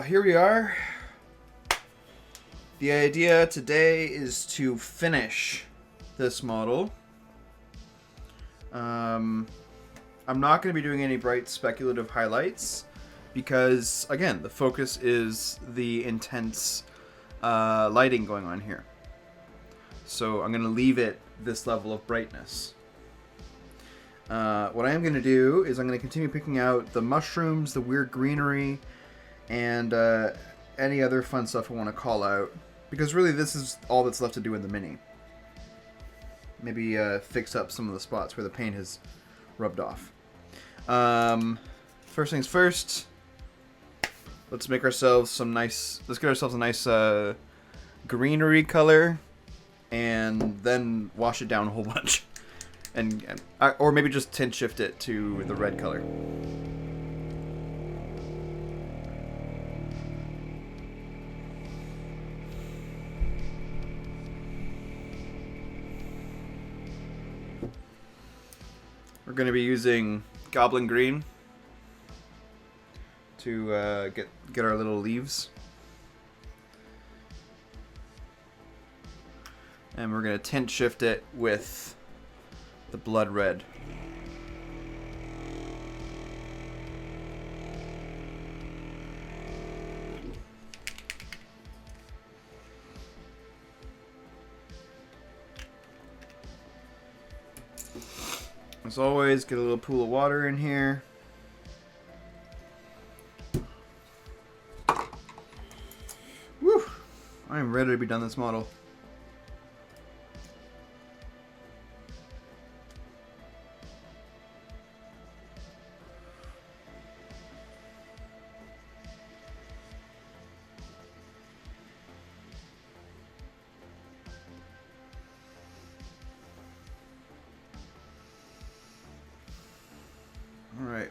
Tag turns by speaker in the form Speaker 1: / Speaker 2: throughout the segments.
Speaker 1: here we are. The idea today is to finish this model. I'm not going to be doing any bright speculative highlights because, again, the focus is the intense lighting going on here. So I'm going to leave it this level of brightness. What I am going to do is I'm going to continue picking out the mushrooms, the weird greenery, and any other fun stuff I want to call out. Because really this is all that's left to do in the mini. Maybe fix up some of the spots where the paint has rubbed off. First things first, let's make ourselves some nice... Let's get ourselves a nice greenery color, and then wash it down a whole bunch. Or maybe just tint shift it to the red color. We're going to be using Goblin Green to get our little leaves. And we're going to tint shift it with the Blood Red. As always, get a little pool of water in here. Woo! I am ready to be done this model. All right.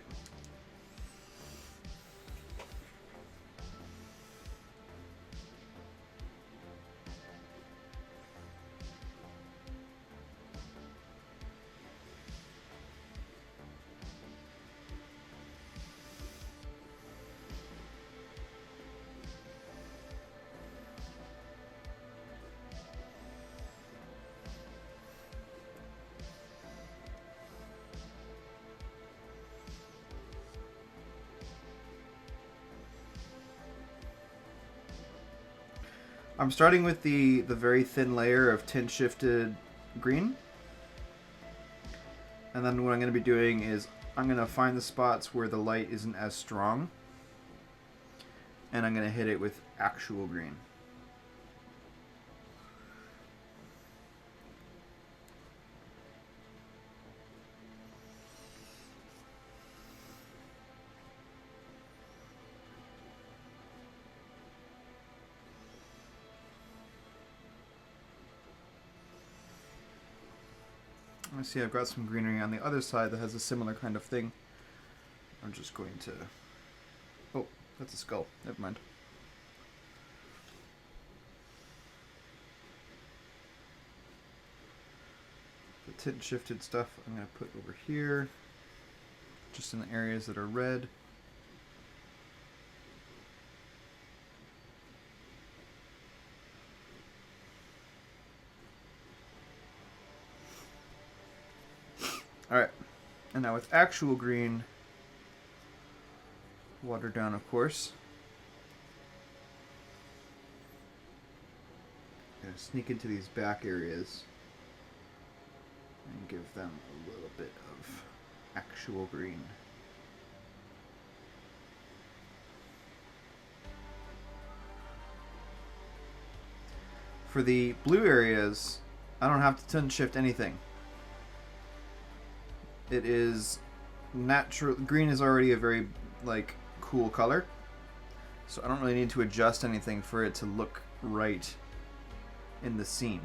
Speaker 1: I'm starting with the very thin layer of tint shifted green. And then what I'm going to be doing is I'm going to find the spots where the light isn't as strong. And I'm going to hit it with actual green. I see I've got some greenery on the other side that has a similar kind of thing. I'm just going to... Oh, that's a skull. Never mind. The tint shifted stuff I'm going to put over here, just in the areas that are red. Alright, and now with actual green, watered down of course. I'm going to sneak into these back areas and give them a little bit of actual green. For the blue areas, I don't have to tint shift anything. It is natural. Green is already a very cool color, so I don't really need to adjust anything for it to look right in the scene.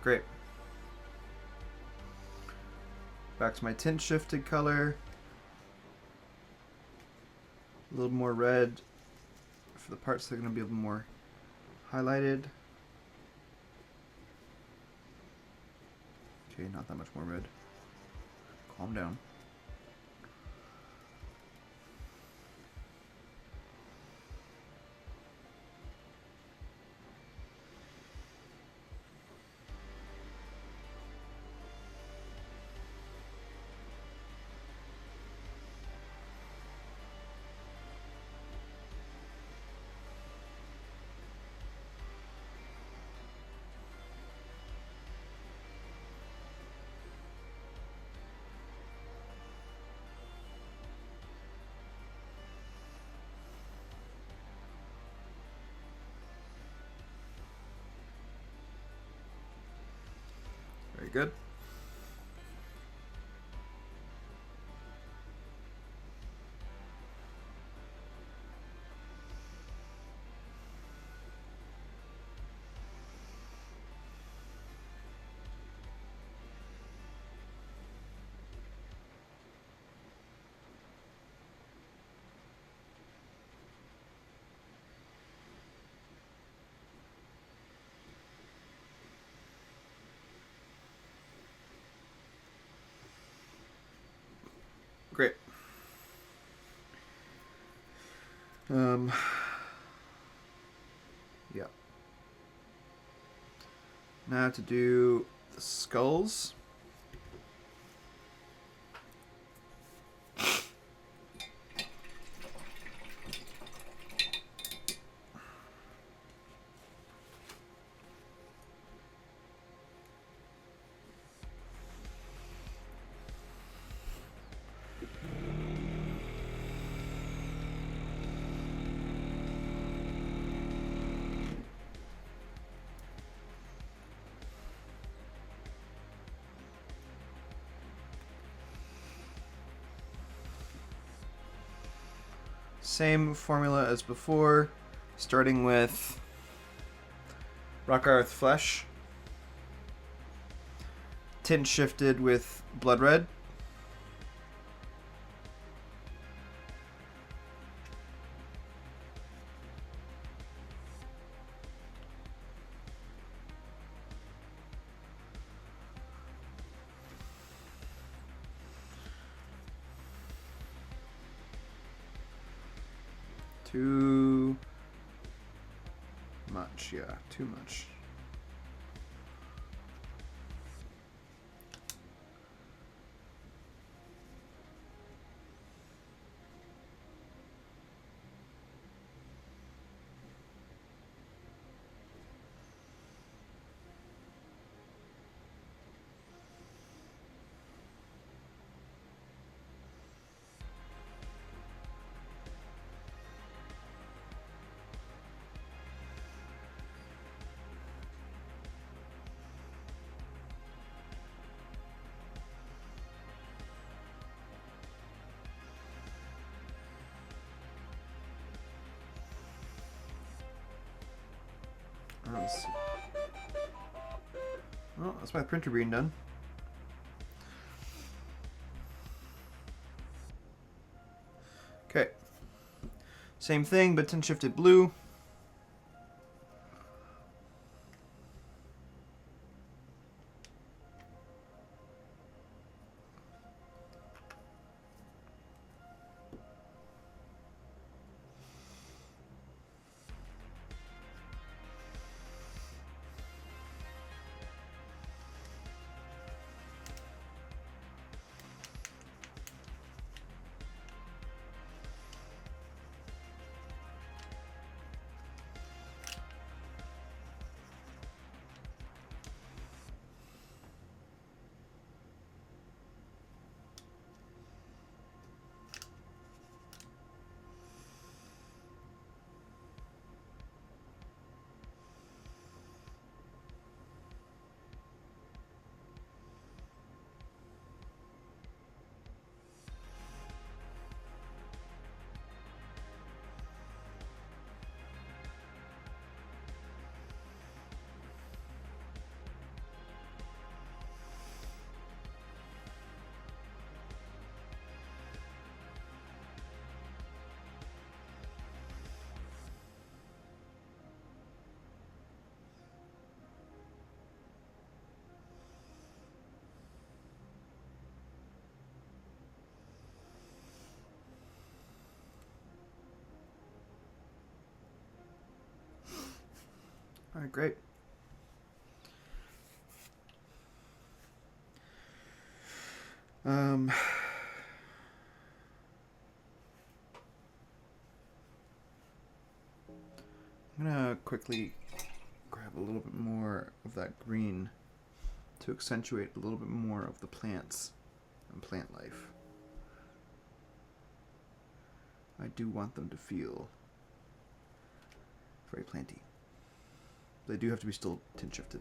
Speaker 1: Great. Back to my tint shifted color. A little more red for the parts that are going to be a little more highlighted. Okay, not that much more red. Calm down. Very good. Great. Yeah. Now to do the skulls. Same formula as before, starting with Rakarth Flesh, tint shifted with Blood Red, too much, yeah, too much. Let's see. Oh, that's my printer being done. Okay. Same thing, but tint shifted blue. All right, great. I'm gonna quickly grab a little bit more of that green to accentuate a little bit more of the plants and plant life. I do want them to feel very planty. They do have to be still tint shifted.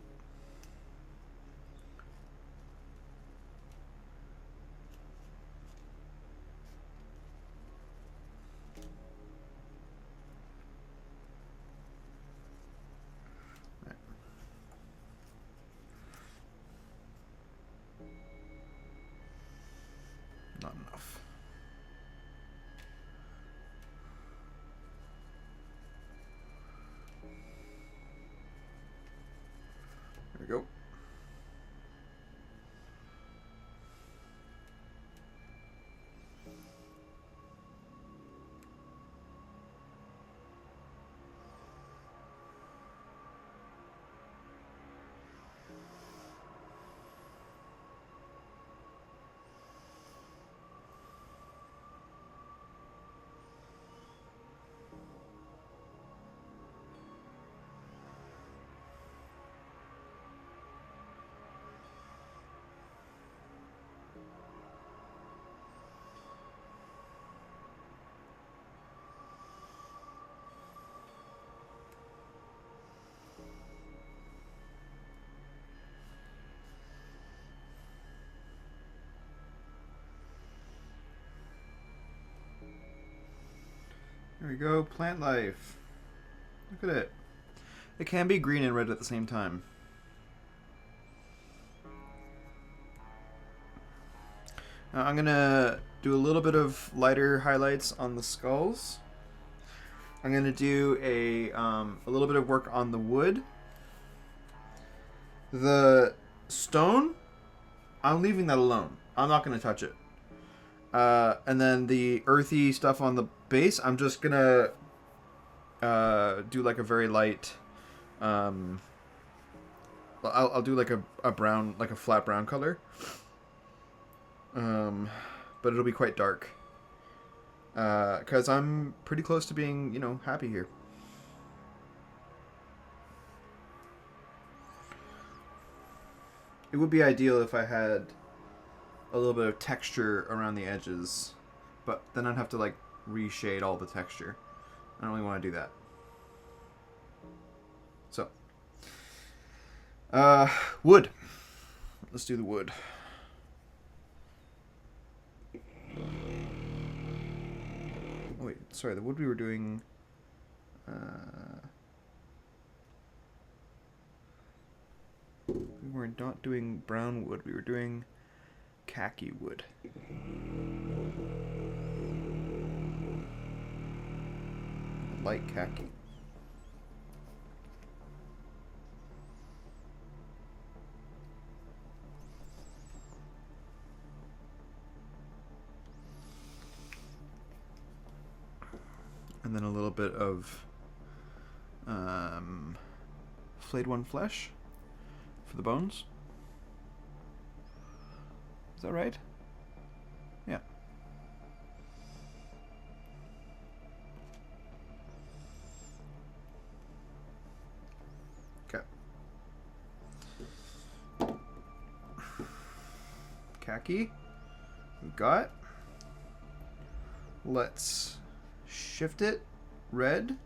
Speaker 1: Right. Not enough. There we go. There we go, plant life. Look at it. It can be green and red at the same time. Now I'm gonna do a little bit of lighter highlights on the skulls. I'm gonna do a little bit of work on the wood. The stone, I'm leaving that alone. I'm not gonna touch it. And then the earthy stuff on the base, I'm just gonna do like a very light. I'll do like a brown, like a flat brown color. But it'll be quite dark. Because I'm pretty close to being, happy here. It would be ideal if I had a little bit of texture around the edges, but then I'd have to like reshade all the texture. I don't really want to do that. So, wood. Let's do the wood. Oh wait, sorry, the wood we were doing. We were not doing brown wood. We were doing khaki wood. Light khaki. And then a little bit of flayed one flesh for the bones. Is that right? Yeah. Okay. Khaki. We got. Let's shift it. Red.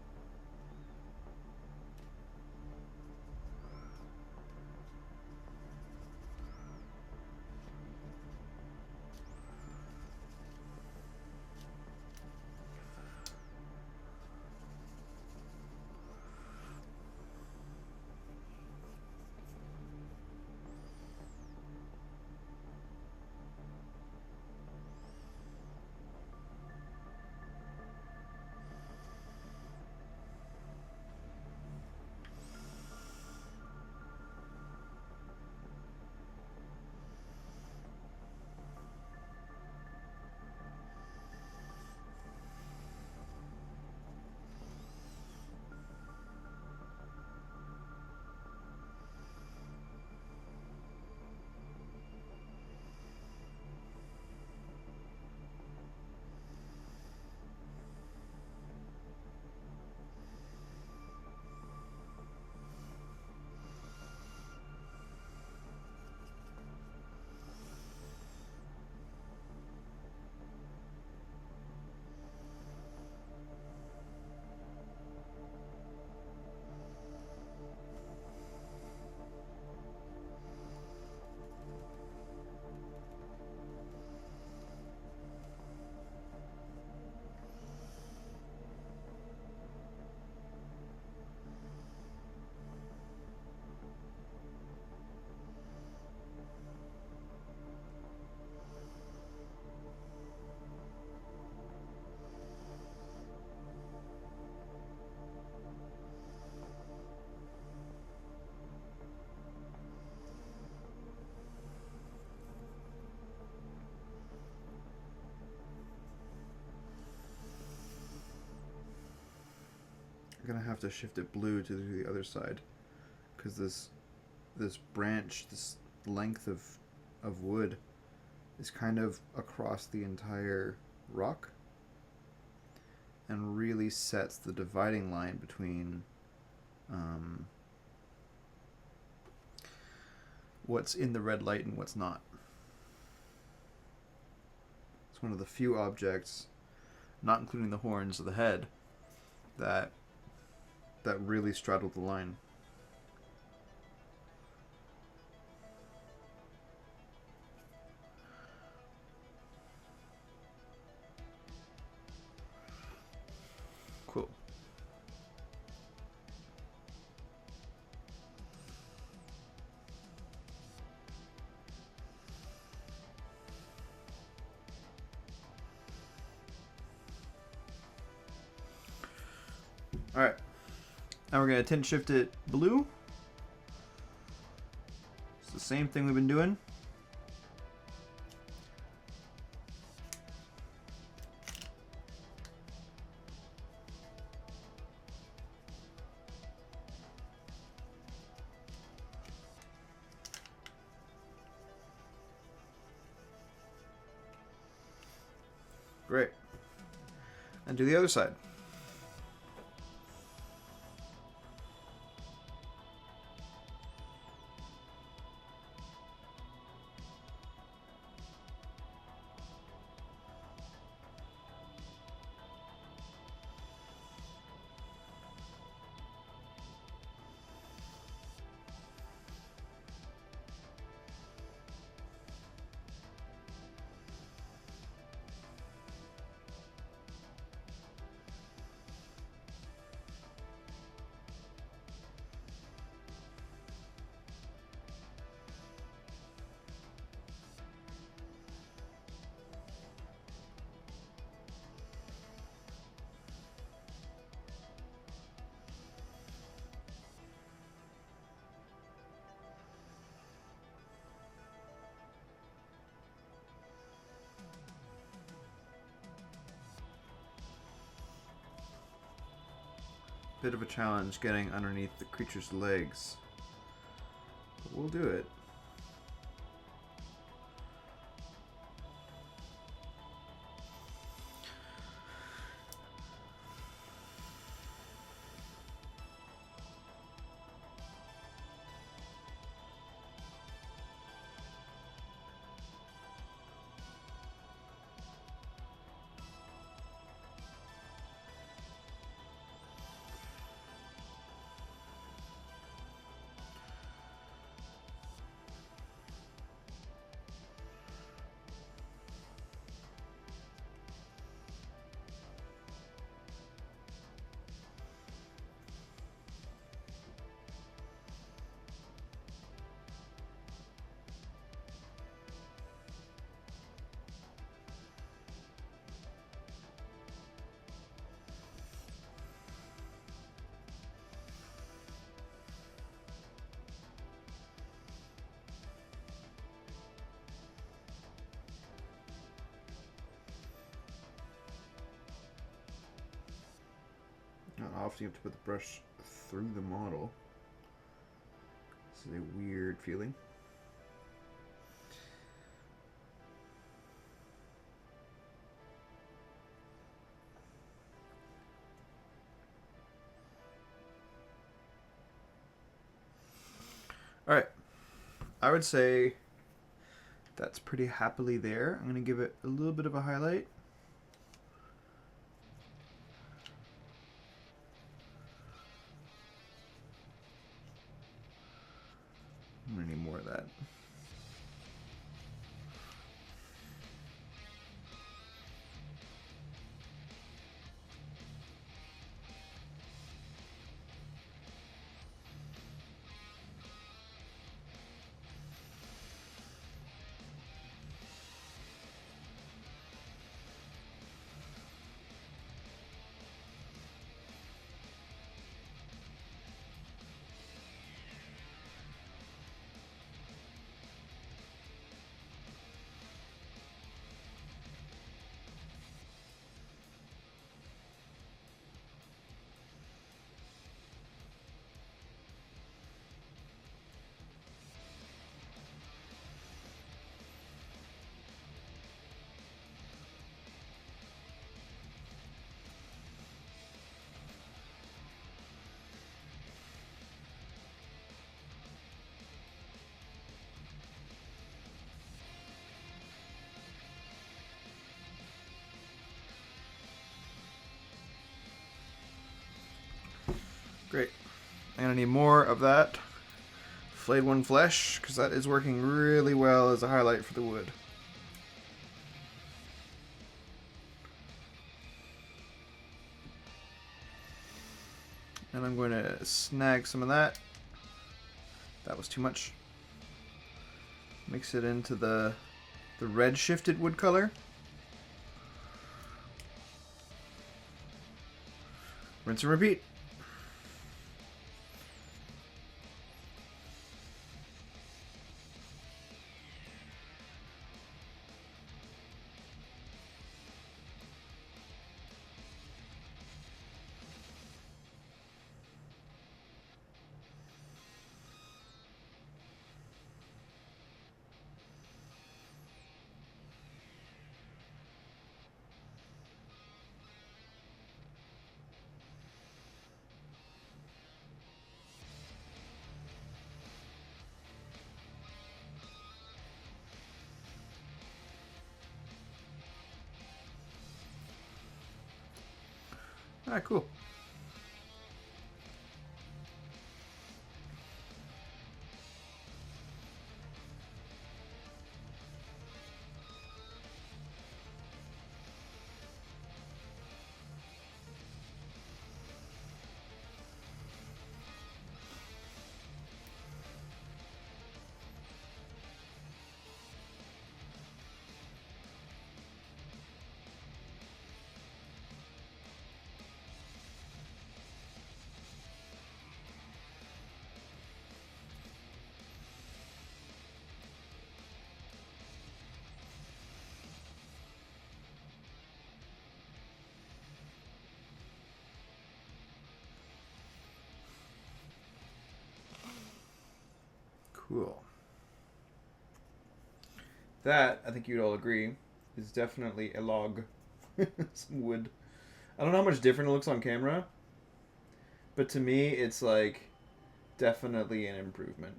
Speaker 1: I'm gonna have to shift it blue to the other side, because this branch, this length of wood, is kind of across the entire rock, and really sets the dividing line between what's in the red light and what's not. It's one of the few objects, not including the horns of the head, that really straddled the line. Cool. Alright. Now we're going to tint shift it blue. It's the same thing we've been doing. Great. And do the other side. Bit of a challenge getting underneath the creature's legs, but we'll do it. Not often you have to put the brush through the model. This is a weird feeling. Alright, I would say that's pretty happily there. I'm going to give it a little bit of a highlight. I'm going to need more of that. Great. I'm going to need more of that flayed one flesh, because that is working really well as a highlight for the wood. And I'm going to snag some of that. That was too much. Mix it into the red shifted wood color. Rinse and repeat. Alright, cool. Cool. That, I think you'd all agree, is definitely a log. Some wood. I don't know how much different it looks on camera, but to me, it's like definitely an improvement.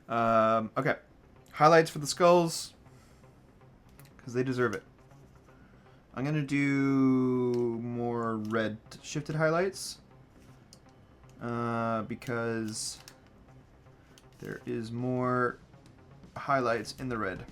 Speaker 1: Okay. Highlights for the skulls, because they deserve it. I'm going to do more red shifted highlights, because there is more highlights in the red.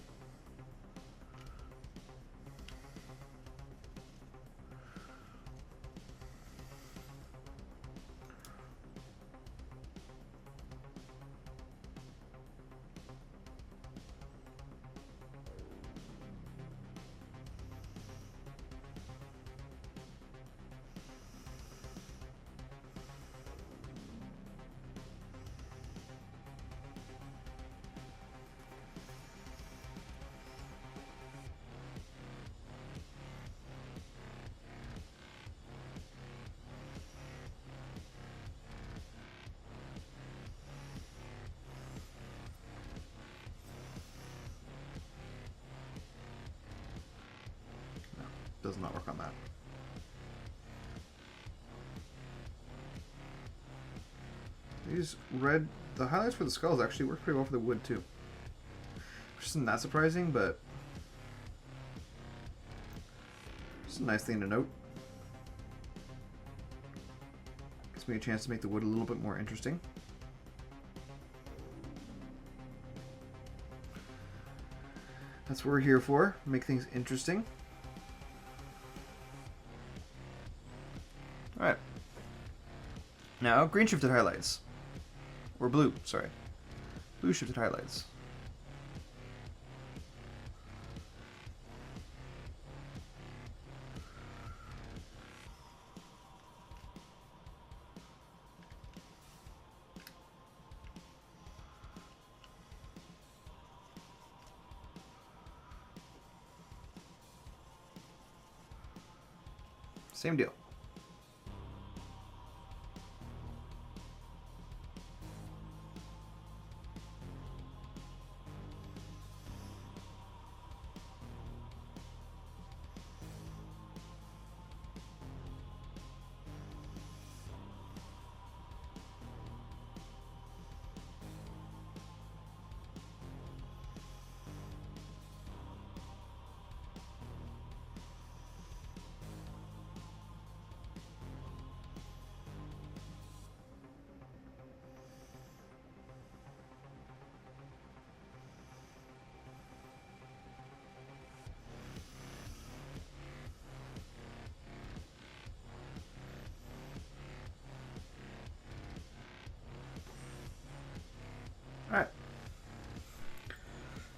Speaker 1: Does not work on that. These red, the highlights for the skulls actually work pretty well for the wood too. Which isn't that surprising, but it's a nice thing to note. Gives me a chance to make the wood a little bit more interesting. That's what we're here for, make things interesting. Alright. Now, green shifted highlights. Or blue, sorry. Blue shifted highlights. Same deal.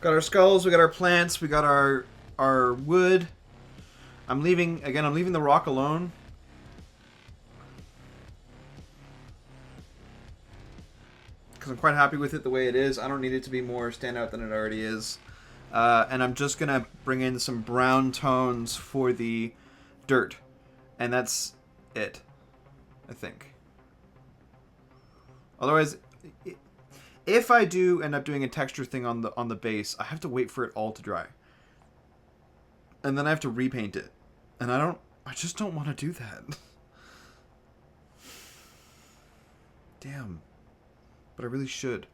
Speaker 1: Got our skulls, we got our plants, we got our wood. I'm leaving the rock alone. Because I'm quite happy with it the way it is. I don't need it to be more standout than it already is. And I'm just going to bring in some brown tones for the dirt. And that's it, I think. Otherwise, if I do end up doing a texture thing on the base, I have to wait for it all to dry. And then I have to repaint it. And I just don't want to do that. Damn. But I really should.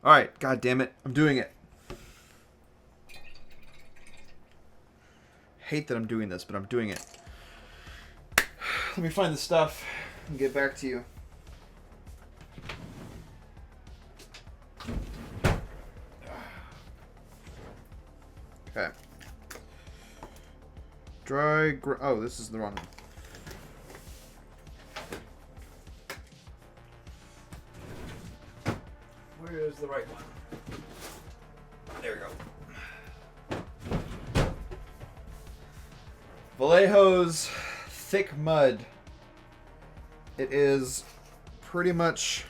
Speaker 1: Alright, god damn it. I'm doing it. Hate that I'm doing this, but I'm doing it. Let me find the stuff and get back to you. Okay. Oh, this is the wrong one. Where is the right one? There we go. Vallejo's Thick Mud. It is pretty much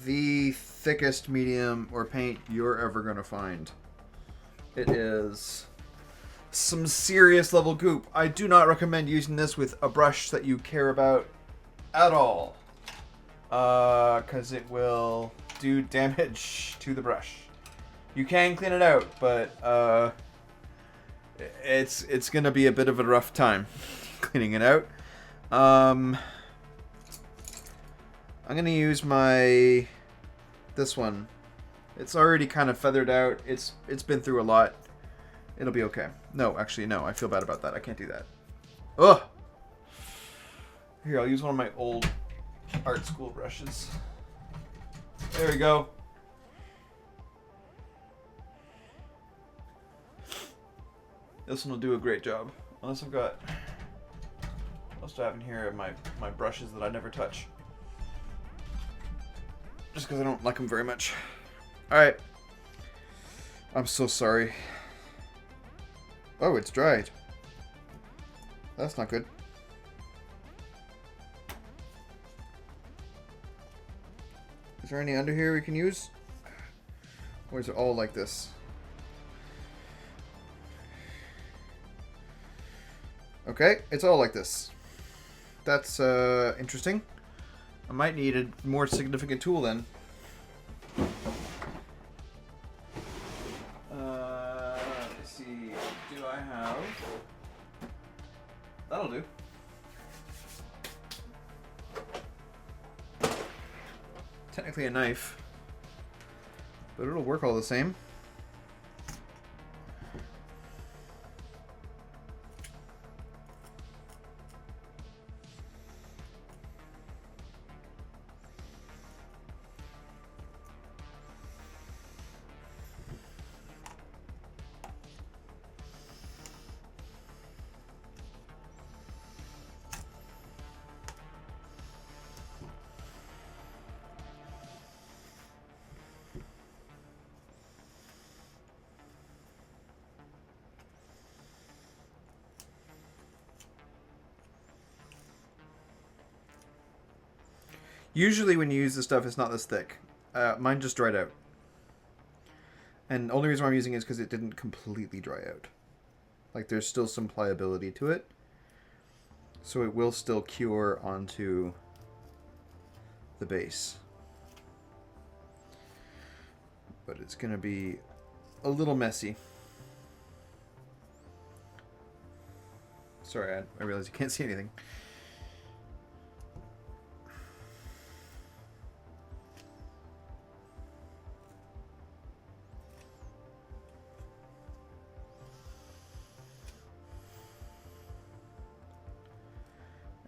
Speaker 1: the thickest medium or paint you're ever going to find. It is some serious level goop. I do not recommend using this with a brush that you care about at all. Because it will do damage to the brush. You can clean it out, but it's gonna be a bit of a rough time cleaning it out. I'm gonna use this one. It's already kind of feathered out. It's been through a lot. It'll be okay. No, actually, no. I feel bad about that. I can't do that. Ugh! Here, I'll use one of my old art school brushes. There we go. This one will do a great job. Unless I've got... What else do I have in here? My brushes that I never touch. Just because I don't like them very much. Alright. I'm so sorry. Oh, it's dried. That's not good. Is there any under here we can use? Or is it all like this? Okay, it's all like this. That's interesting. I might need a more significant tool then. Let's see. Do I have... That'll do. Technically a knife, but it'll work all the same. Usually when you use this stuff, it's not this thick. Mine just dried out. And the only reason why I'm using it is because it didn't completely dry out. Like, there's still some pliability to it. So it will still cure onto the base. But it's going to be a little messy. Sorry, I realize you can't see anything.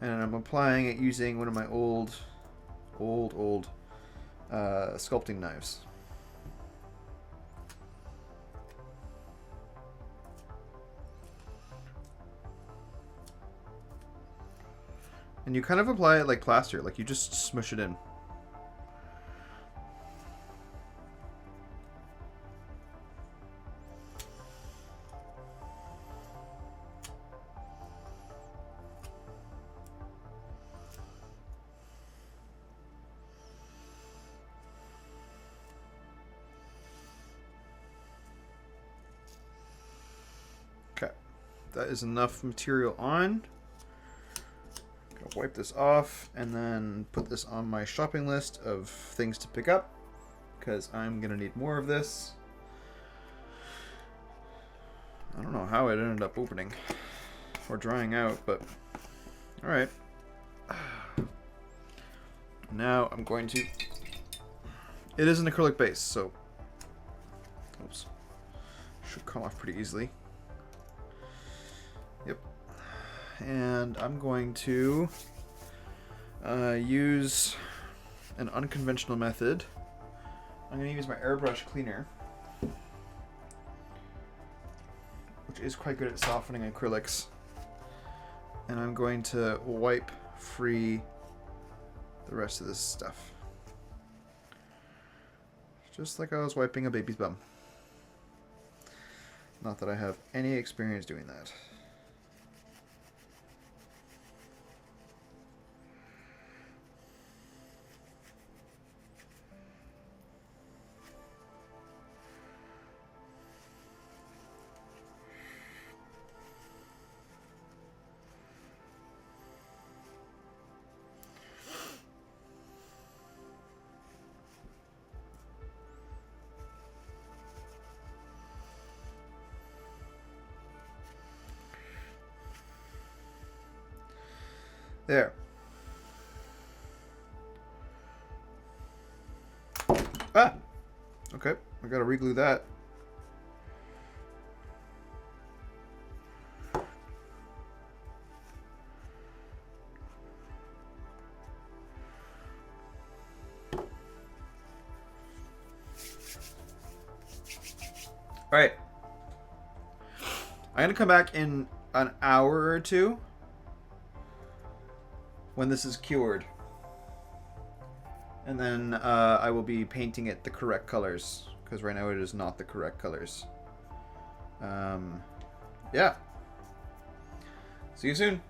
Speaker 1: And I'm applying it using one of my old sculpting knives. And you kind of apply it like plaster, like you just smush it in. that is enough material on. I'm gonna wipe this off and then put this on my shopping list of things to pick up, because I'm gonna need more of this. I don't know how it ended up opening or drying out, but alright. Now I'm going to... It is an acrylic base, so... Oops. Should come off pretty easily. Yep. And I'm going to use an unconventional method. I'm going to use my airbrush cleaner, which is quite good at softening acrylics. And I'm going to wipe free the rest of this stuff. Just like I was wiping a baby's bum. Not that I have any experience doing that. There. Ah! Okay, I gotta reglue that. Alright. I'm gonna come back in an hour or two when this is cured, and then I will be painting it the correct colors, because right now it is not the correct colors. Yeah. See you soon.